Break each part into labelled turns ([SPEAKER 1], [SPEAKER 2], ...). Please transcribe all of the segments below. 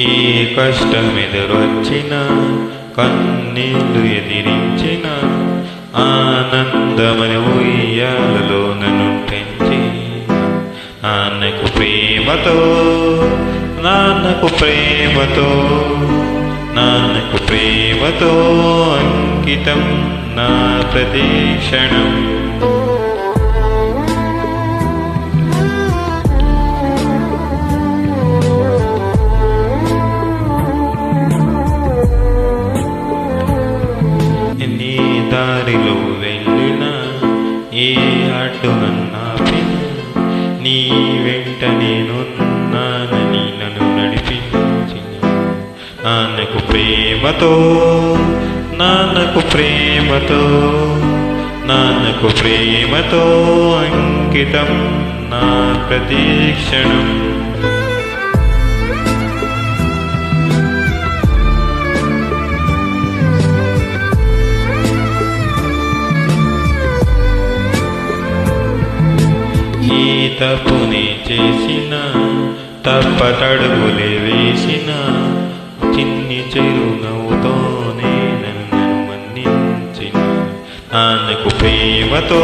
[SPEAKER 1] ఏ కష్టమెదురొచ్చిన కన్నీళ్లు ఎదిరించిన ఆనందమని ఉయ్యాలలో నన్ను పెంచి నాన్నకు ప్రేమతో నాన్నకు ప్రేమతో నాన్నకు ప్రేమతో అంకితం నా ప్రదీక్షణం. నీ దారిలో వెళ్ళిన ఏ అడ్డు నన్నాపిన నీ వెంట నేనున్నానని నన్ను నడిపించిన నాన్నకు ప్రేమతో నాన్నకు ప్రేమతో నాన్నకు ప్రేమతో అంకితం నా ప్రదీక్షణం. ఈ తప్పుని చేసిన తప్పటడుగులే వేసిన చిన్ని చిరునవ్వుతోనే నన్ను మన్నించిన నాన్నకు ప్రేమతో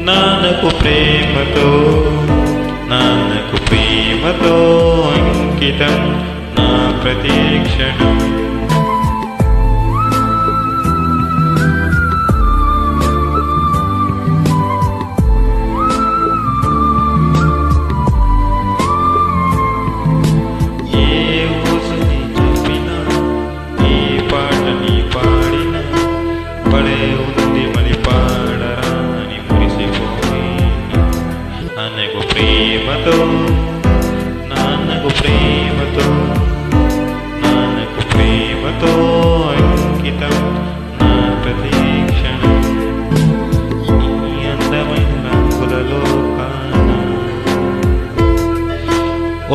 [SPEAKER 1] నాన్నకు ప్రేమతో నాన్నకు ప్రేమతో అంకితం నా ప్రదీక్షణం. నాన్నకు ప్రేమతో నాన్నకు ప్రేమతో నాన్నకు ప్రేమతో అంకితం నా ప్రదీక్షణం. ఈ అందమైన రంగులలో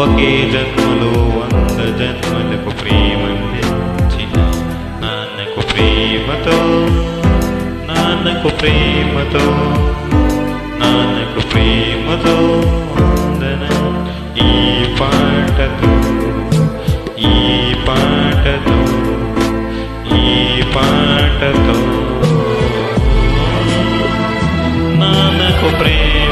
[SPEAKER 1] ఒకే జన్మలో 100 జన్మలకు ప్రేమందించిన నాన్నకు ప్రేమతో నాన్నకు ప్రేమతో నాన్నకు ప్రేమతో వందనం. ఈ పాటతో ఈ పాటతో ఈ పాటతో నాన్నకు ప్రేమ